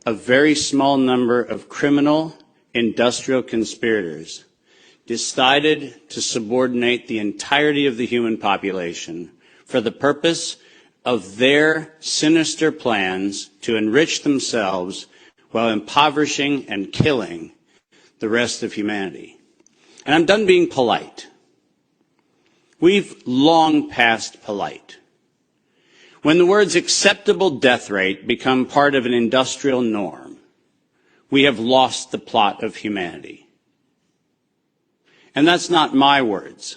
a very small number of criminal industrial conspirators decided to subordinate the entirety of the human population for the purpose of their sinister plans to enrich themselves while impoverishing and killing the rest of humanity. And I'm done being polite. We've long passed polite. When the words acceptable death rate become part of an industrial norm, we have lost the plot of humanity. And that's not my words.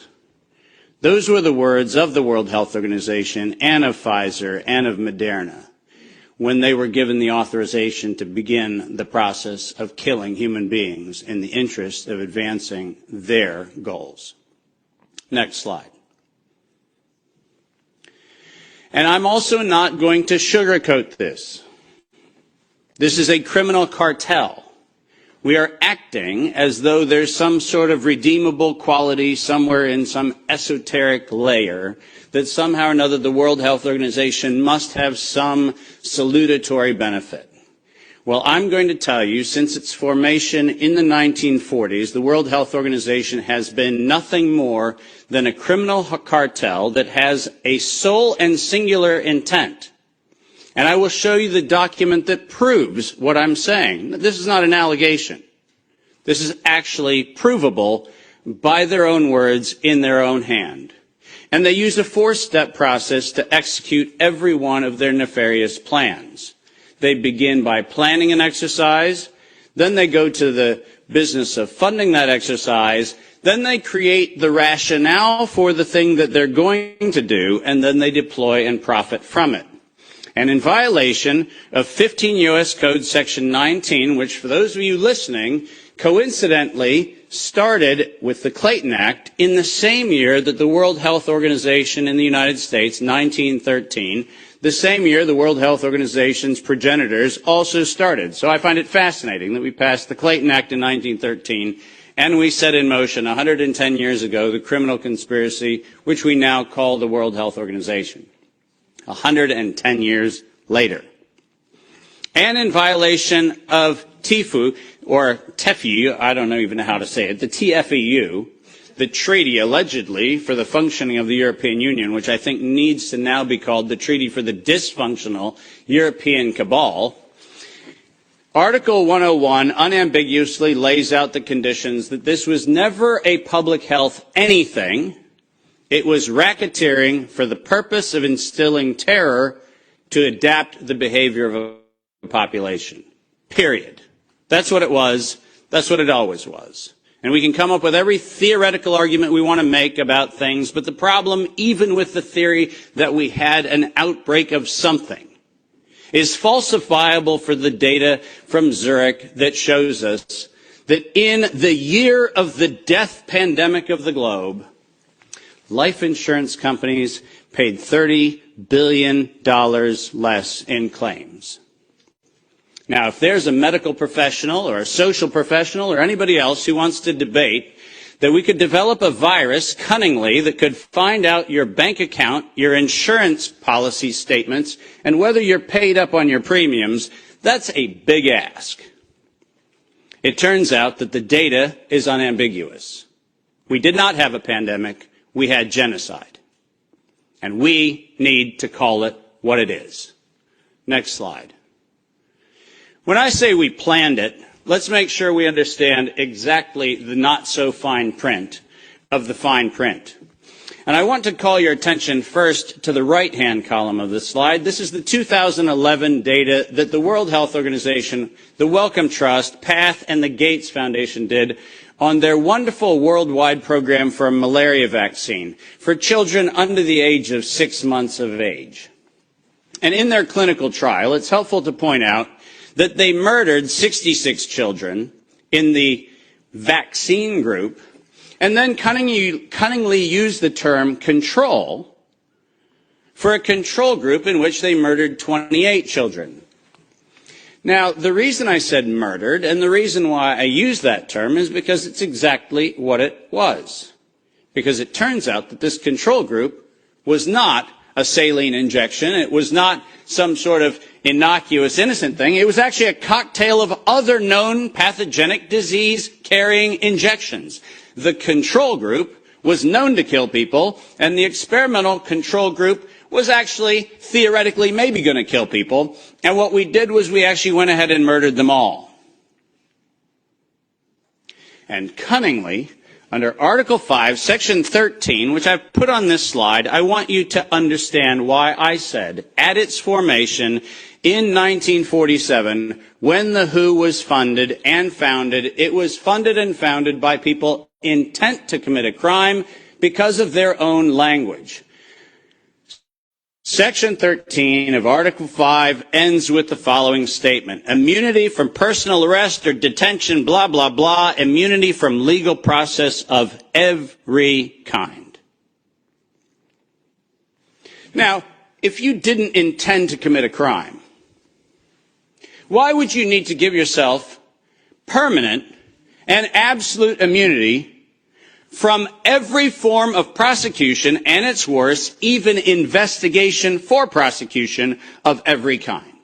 Those were the words of the World Health Organization and of Pfizer and of Moderna when they were given the authorization to begin the process of killing human beings in the interest of advancing their goals. Next slide. And I'm also not going to sugarcoat this. This is a criminal cartel. We are acting as though there's some sort of redeemable quality somewhere in some esoteric layer that somehow or another the World Health Organization must have some salutatory benefit. Well, I'm going to tell you, since its formation in the 1940s, the World Health Organization has been nothing more than a criminal cartel that has a sole and singular intent. And I will show you the document that proves what I'm saying. This is not an allegation. This is actually provable by their own words in their own hand. And they use a four-step process to execute every one of their nefarious plans. They begin by planning an exercise, then they go to the business of funding that exercise, then they create the rationale for the thing that they're going to do, and then they deploy and profit from it. And in violation of 15 U.S. Code Section 19, which for those of you listening, coincidentally started with the Clayton Act in the same year that the World Health Organization in the United States, 1913, the same year the World Health Organization's progenitors also started. So I find it fascinating that we passed the Clayton Act in 1913 and we set in motion 110 years ago the criminal conspiracy which we now call the World Health Organization. 110 years later. And in violation of TIFU, or TEFU, I don't even know how to say it, the TFEU, the treaty allegedly for the functioning of the European Union, which I think needs to now be called the Treaty for the Dysfunctional European Cabal, Article 101 unambiguously lays out the conditions that this was never a public health anything. It was racketeering for the purpose of instilling terror to adapt the behavior of a population. Period. That's what it was. That's what it always was. And we can come up with every theoretical argument we want to make about things, but the problem, even with the theory that we had an outbreak of something, is falsifiable for the data from Zurich that shows us that in the year of the death pandemic of the globe, life insurance companies paid $30 billion less in claims. Now, if there's a medical professional or a social professional or anybody else who wants to debate that we could develop a virus cunningly that could find out your bank account, your insurance policy statements, and whether you're paid up on your premiums, that's a big ask. It turns out that the data is unambiguous. We did not have a pandemic. We had genocide. And we need to call it what it is. Next slide. When I say we planned it, let's make sure we understand exactly the not-so-fine print of the fine print. And I want to call your attention first to the right-hand column of the slide. This is the 2011 data that the World Health Organization, the Wellcome Trust, PATH, and the Gates Foundation did on their wonderful worldwide program for a malaria vaccine for children under the age of 6 months of age. And in their clinical trial, it's helpful to point out that they murdered 66 children in the vaccine group and then cunningly used the term control for a control group in which they murdered 28 children. Now, the reason I said murdered and the reason why I use that term is because it's exactly what it was. Because it turns out that this control group was not a saline injection. It was not some sort of innocuous, innocent thing. It was actually a cocktail of other known pathogenic disease-carrying injections. The control group was known to kill people, and the experimental control group was actually theoretically maybe going to kill people. And what we did was we actually went ahead and murdered them all. And cunningly, under Article 5, Section 13, which I've put on this slide, I want you to understand why I said, at its formation in 1947, when the WHO was funded and founded, it was funded and founded by people intent to commit a crime because of their own language. Section 13 of Article 5 ends with the following statement. Immunity from personal arrest or detention, blah, blah, blah. Immunity from legal process of every kind. Now, if you didn't intend to commit a crime, why would you need to give yourself permanent and absolute immunity from every form of prosecution, and it's worse, even investigation for prosecution of every kind?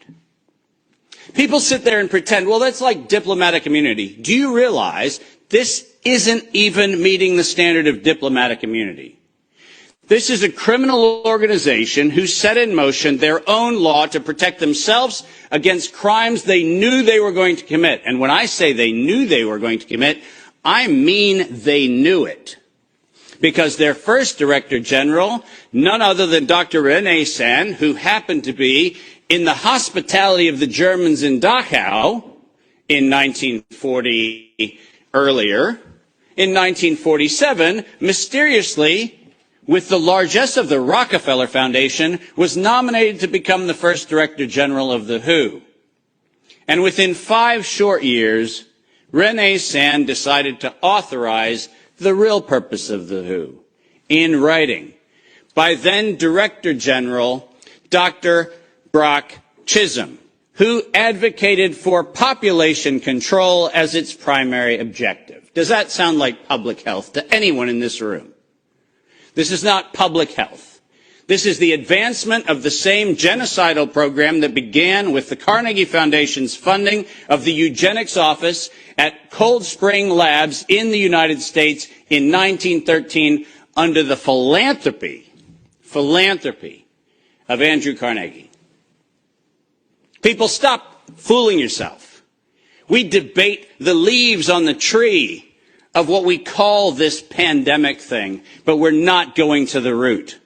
People sit there and pretend, well, that's like diplomatic immunity. Do you realize this isn't even meeting the standard of diplomatic immunity? This is a criminal organization who set in motion their own law to protect themselves against crimes they knew they were going to commit. And when I say they knew they were going to commit, I mean they knew it. Because their first Director General, none other than Dr. René Sand, who happened to be in the hospitality of the Germans in Dachau in 1940 earlier, in 1947, mysteriously, with the largesse of the Rockefeller Foundation, was nominated to become the first Director General of the WHO. And within 5 short years, René Sand decided to authorize the real purpose of the WHO in writing by then Director General Dr. Brock Chisholm, who advocated for population control as its primary objective. Does that sound like public health to anyone in this room? This is not public health. This is the advancement of the same genocidal program that began with the Carnegie Foundation's funding of the eugenics office at Cold Spring Labs in the United States in 1913 under the philanthropy of Andrew Carnegie. People, stop fooling yourself. We debate the leaves on the tree of what we call this pandemic thing, but we're not going to the root.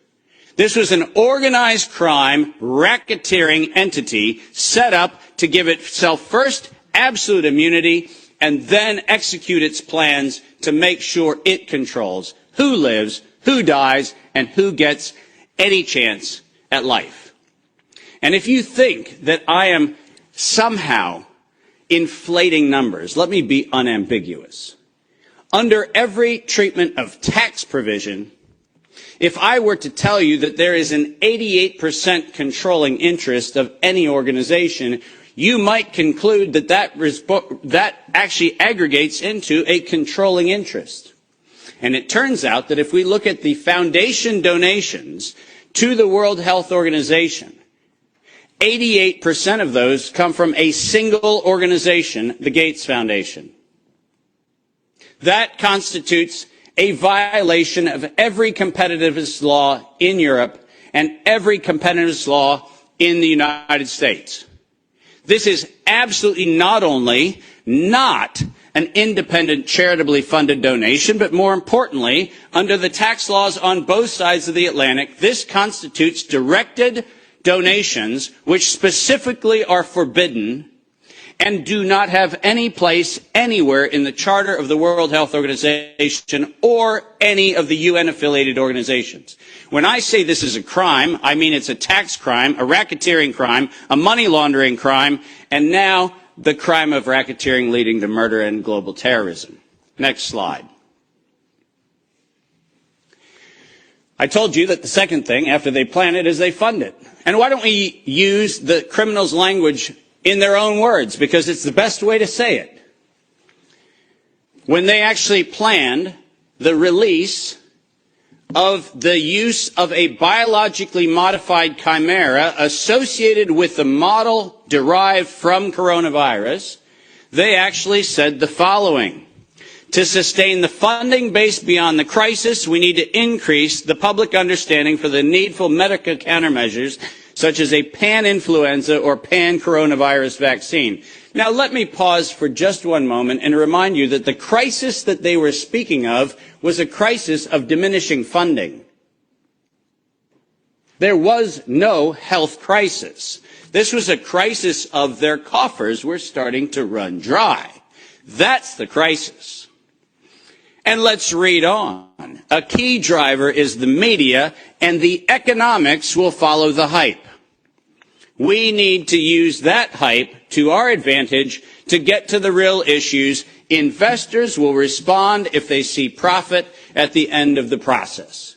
This was an organized crime, racketeering entity set up to give itself first absolute immunity and then execute its plans to make sure it controls who lives, who dies, and who gets any chance at life. And if you think that I am somehow inflating numbers, let me be unambiguous. Under every treatment of tax provision, if I were to tell you that there is an 88% controlling interest of any organization, you might conclude that that actually aggregates into a controlling interest. And it turns out that if we look at the foundation donations to the World Health Organization, 88% of those come from a single organization, the Gates Foundation. That constitutes a violation of every competitivist law in Europe and every competitivist law in the United States. This is absolutely not only not an independent, charitably funded donation, but more importantly, under the tax laws on both sides of the Atlantic, this constitutes directed donations which specifically are forbidden and do not have any place anywhere in the Charter of the World Health Organization or any of the UN-affiliated organizations. When I say this is a crime, I mean it's a tax crime, a racketeering crime, a money laundering crime, and now the crime of racketeering leading to murder and global terrorism. Next slide. I told you that the second thing after they plan it is they fund it. And why don't we use the criminals' language in their own words, because it's the best way to say it. When they actually planned the release of the use of a biologically modified chimera associated with the model derived from coronavirus, they actually said the following: to sustain the funding base beyond the crisis, we need to increase the public understanding for the needful medical countermeasures, such as a pan-influenza or pan-coronavirus vaccine. Now, let me pause for just one moment and remind you that the crisis that they were speaking of was a crisis of diminishing funding. There was no health crisis. This was a crisis of their coffers were starting to run dry. That's the crisis. And let's read on. A key driver is the media, and the economics will follow the hype. We need to use that hype to our advantage to get to the real issues. Investors will respond if they see profit at the end of the process.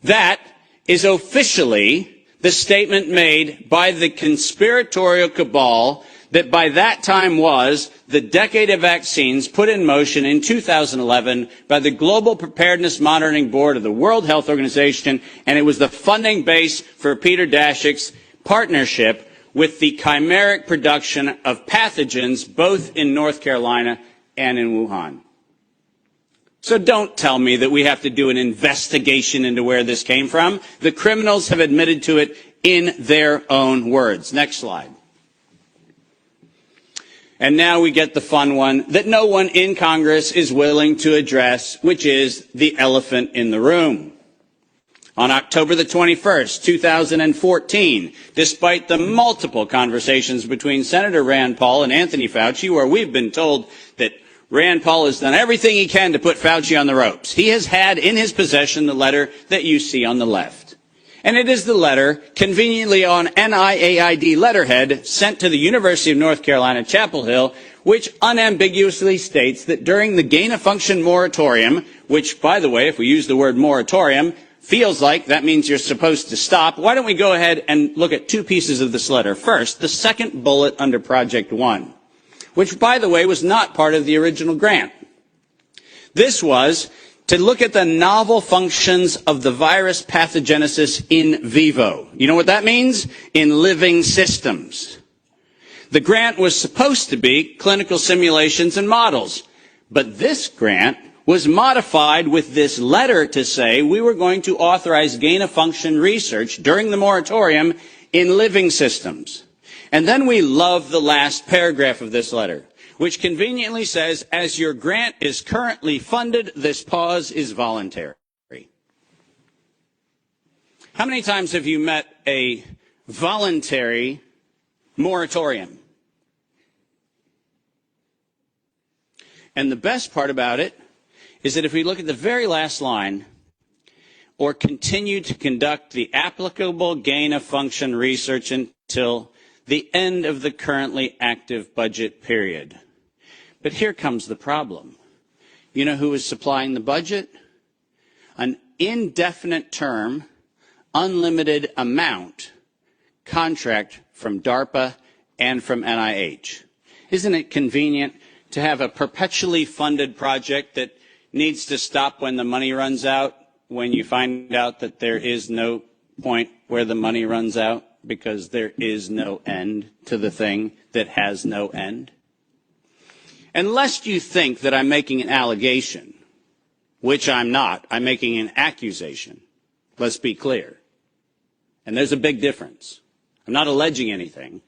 That is officially the statement made by the conspiratorial cabal that by that time was the decade of vaccines put in motion in 2011 by the Global Preparedness Monitoring Board of the World Health Organization, and it was the funding base for Peter Daszak's partnership with the chimeric production of pathogens both in North Carolina and in Wuhan. So don't tell me that we have to do an investigation into where this came from. The criminals have admitted to it in their own words. Next slide. And now we get the fun one that no one in Congress is willing to address, which is the elephant in the room. On October the 21st, 2014, despite the multiple conversations between Senator Rand Paul and Anthony Fauci, where we've been told that Rand Paul has done everything he can to put Fauci on the ropes, he has had in his possession the letter that you see on the left. And it is the letter, conveniently on NIAID letterhead, sent to the University of North Carolina, Chapel Hill, which unambiguously states that during the gain-of-function moratorium, which, by the way, if we use the word moratorium, feels like that means you're supposed to stop. Why don't we go ahead and look at two pieces of this letter? First, the second bullet under Project One, which, by the way, was not part of the original grant. This was to look at the novel functions of the virus pathogenesis in vivo. You know what that means? In living systems. The grant was supposed to be clinical simulations and models, but this grant was modified with this letter to say we were going to authorize gain-of-function research during the moratorium in living systems. And then we love the last paragraph of this letter, which conveniently says, as your grant is currently funded, this pause is voluntary. How many times have you met a voluntary moratorium? And the best part about it is that if we look at the very last line, or continue to conduct the applicable gain-of-function research until the end of the currently active budget period. But here comes the problem. You know who is supplying the budget? An indefinite term, unlimited amount contract from DARPA and from NIH. Isn't it convenient to have a perpetually funded project that needs to stop when the money runs out, when you find out that there is no point where the money runs out because there is no end to the thing that has no end? And lest you think that I'm making an allegation, which I'm not, I'm making an accusation. Let's be clear. And there's a big difference. I'm not alleging anything.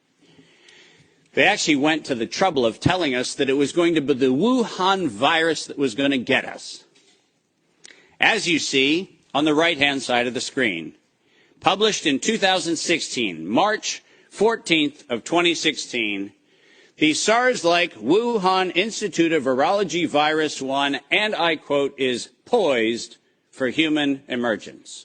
They actually went to the trouble of telling us that it was going to be the Wuhan virus that was going to get us. As you see on the right-hand side of the screen, published in 2016, March 14th of 2016, the SARS-like Wuhan Institute of Virology Virus 1, and I quote, is poised for human emergence.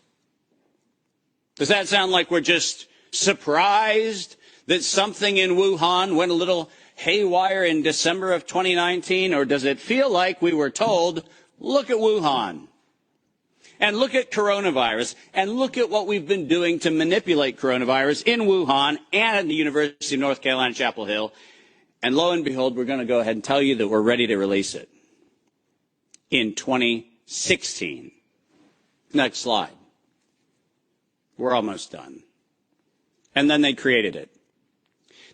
Does that sound like we're just surprised that something in Wuhan went a little haywire in December of 2019? Or does it feel like we were told, look at Wuhan, and look at coronavirus, and look at what we've been doing to manipulate coronavirus in Wuhan and at the University of North Carolina, Chapel Hill, and lo and behold, we're going to go ahead and tell you that we're ready to release it in 2016. Next slide. We're almost done. And then they created it.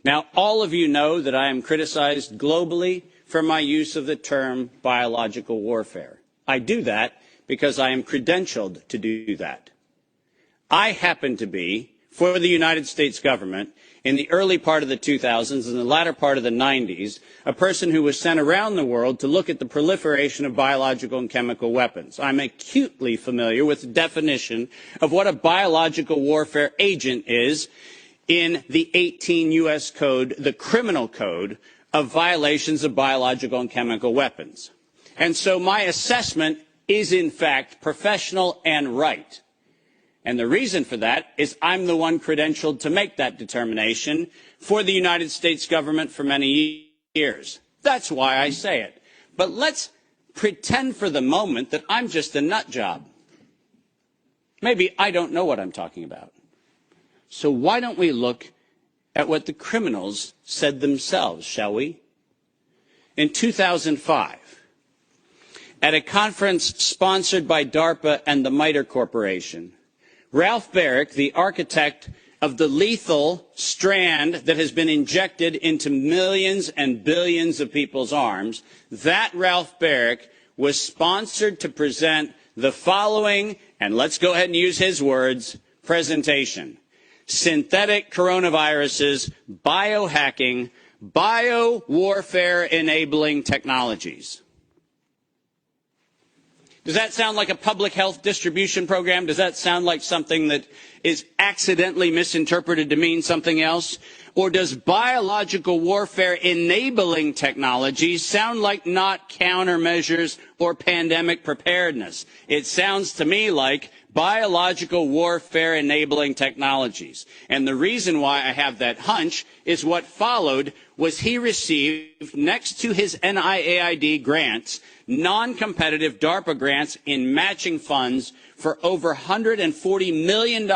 Now, all of you know that I am criticized globally for my use of the term biological warfare. I do that because I am credentialed to do that. I happen to be, for the United States government, in the early part of the 2000s and the latter part of the 90s, a person who was sent around the world to look at the proliferation of biological and chemical weapons. I'm acutely familiar with the definition of what a biological warfare agent is in the 18 U.S. Code, the criminal code of violations of biological and chemical weapons. And so my assessment is, in fact, professional and right. And the reason for that is I'm the one credentialed to make that determination for the United States government for many years. That's why I say it. But let's pretend for the moment that I'm just a nut job. Maybe I don't know what I'm talking about. So why don't we look at what the criminals said themselves, shall we? In 2005, at a conference sponsored by DARPA and the MITRE Corporation, Ralph Baric, the architect of the lethal strand that has been injected into millions and billions of people's arms, that Ralph Baric was sponsored to present the following, and let's go ahead and use his words, presentation. Synthetic coronaviruses, biohacking, bio-warfare enabling technologies. Does that sound like a public health distribution program? Does that sound like something that is accidentally misinterpreted to mean something else? Or does biological warfare enabling technologies sound like not countermeasures or pandemic preparedness? It sounds to me like biological warfare enabling technologies. And the reason why I have that hunch is what followed was he received, next to his NIAID grants, non-competitive DARPA grants in matching funds for over $140 million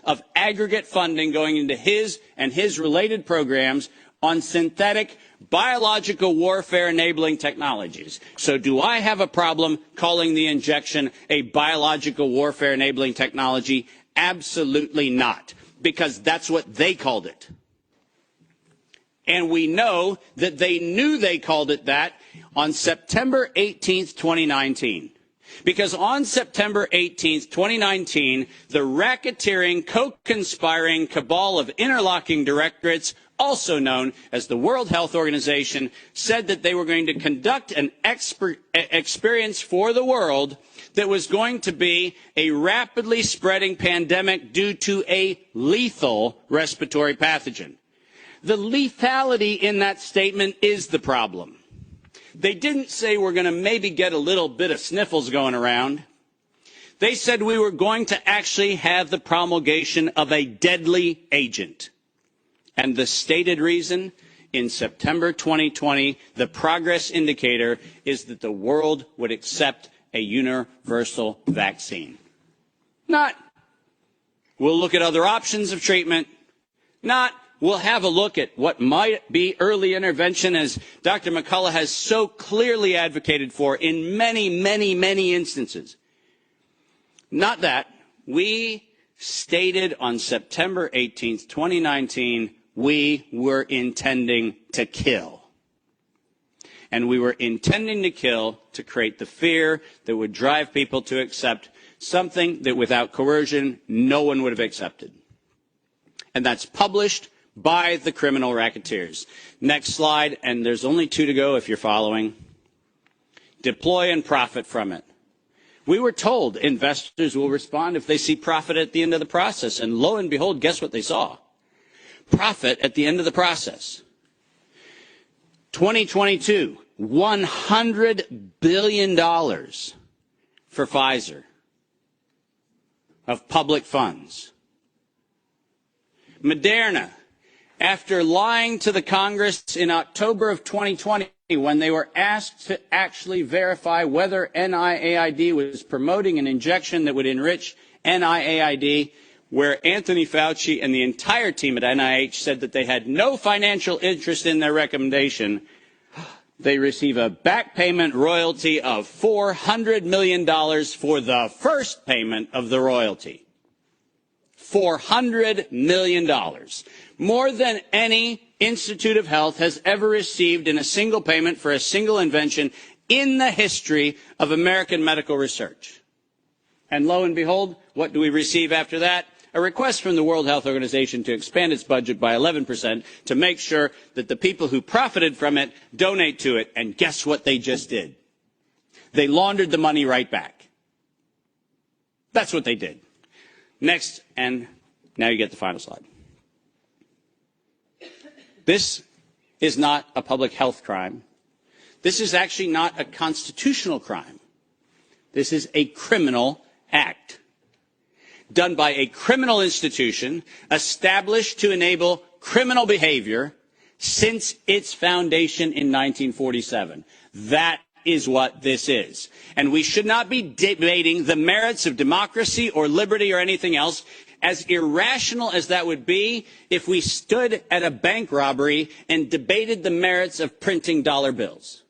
of aggregate funding going into his and his related programs on synthetic biological warfare enabling technologies. So do I have a problem calling the injection a biological warfare enabling technology? Absolutely not, because that's what they called it. And we know that they knew they called it that on September 18th, 2019. Because on September 18th, 2019, the racketeering, co-conspiring cabal of interlocking directorates, also known as the World Health Organization, said that they were going to conduct an experience for the world that was going to be a rapidly spreading pandemic due to a lethal respiratory pathogen. The lethality in that statement is the problem. They didn't say we're going to maybe get a little bit of sniffles going around. They said we were going to actually have the promulgation of a deadly agent. And the stated reason, in September 2020, the progress indicator is that the world would accept a universal vaccine. Not, we'll look at other options of treatment. Not, we'll have a look at what might be early intervention, as Dr. McCullough has so clearly advocated for in many, many, many instances. Not that. We stated on September 18th, 2019, we were intending to kill. And we were intending to kill to create the fear that would drive people to accept something that without coercion, no one would have accepted. And that's published by the criminal racketeers. Next slide, and there's only 2 to go if you're following. Deploy and profit from it. We were told investors will respond if they see profit at the end of the process, and lo and behold, guess what they saw? Profit at the end of the process. 2022, $100 billion for Pfizer of public funds. Moderna, after lying to the Congress in October of 2020 when they were asked to actually verify whether NIAID was promoting an injection that would enrich NIAID, where Anthony Fauci and the entire team at NIH said that they had no financial interest in their recommendation, They receive a back payment royalty of $400 million for the first payment of the royalty. $400 million. More than any Institute of Health has ever received in a single payment for a single invention in the history of American medical research. And lo and behold, what do we receive after that? A request from the World Health Organization to expand its budget by 11% to make sure that the people who profited from it donate to it. And guess what they just did? They laundered the money right back. That's what they did. Next, and now you get the final slide. This is not a public health crime. This is actually not a constitutional crime. This is a criminal act done by a criminal institution established to enable criminal behavior since its foundation in 1947. That is what this is. And we should not be debating the merits of democracy or liberty or anything else, as irrational as that would be if we stood at a bank robbery and debated the merits of printing dollar bills.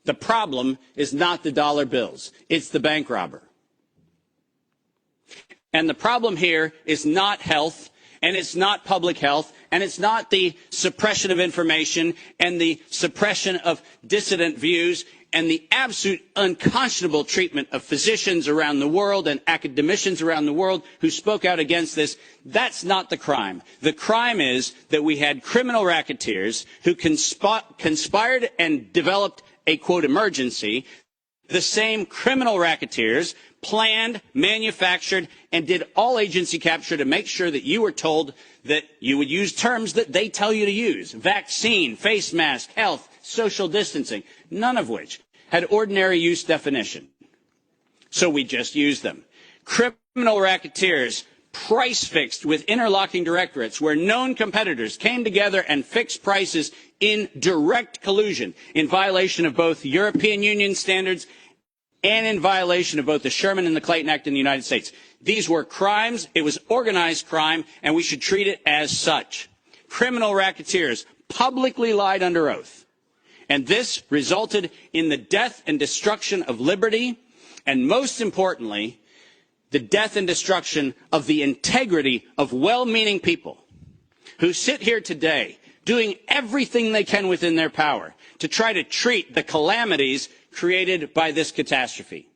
The problem is not the dollar bills. It's the bank robber. And the problem here is not health, and it's not public health, and it's not the suppression of information and the suppression of dissident views and the absolute unconscionable treatment of physicians around the world and academicians around the world who spoke out against this. That's not the crime. The crime is that we had criminal racketeers who conspired and developed a, quote, emergency. The same criminal racketeers planned, manufactured, and did all agency capture to make sure that you were told that you would use terms that they tell you to use. Vaccine, face mask, health, social distancing, none of which had ordinary use definition. So we just used them. Criminal racketeers price fixed with interlocking directorates where known competitors came together and fixed prices in direct collusion in violation of both European Union standards and in violation of both the Sherman and the Clayton Act in the United States. These were crimes. It was organized crime, and we should treat it as such. Criminal racketeers publicly lied under oath, and this resulted in the death and destruction of liberty, and most importantly, the death and destruction of the integrity of well-meaning people who sit here today doing everything they can within their power to try to treat the calamities created by this catastrophe.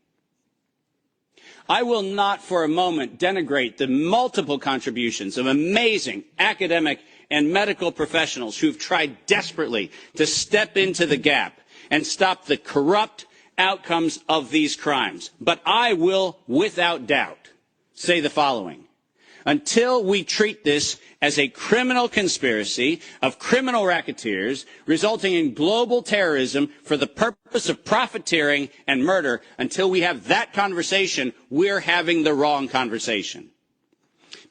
I will not for a moment denigrate the multiple contributions of amazing academic and medical professionals who've tried desperately to step into the gap and stop the corrupt outcomes of these crimes. But I will, without doubt, say the following. Until we treat this as a criminal conspiracy of criminal racketeers resulting in global terrorism for the purpose of profiteering and murder, until we have that conversation, we're having the wrong conversation.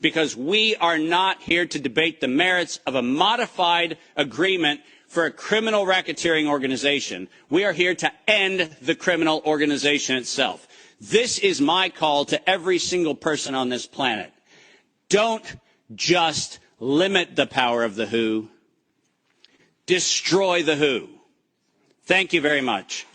Because we are not here to debate the merits of a modified agreement for a criminal racketeering organization. We are here to end the criminal organization itself. This is my call to every single person on this planet. Don't just limit the power of the WHO. Destroy the WHO. Thank you very much.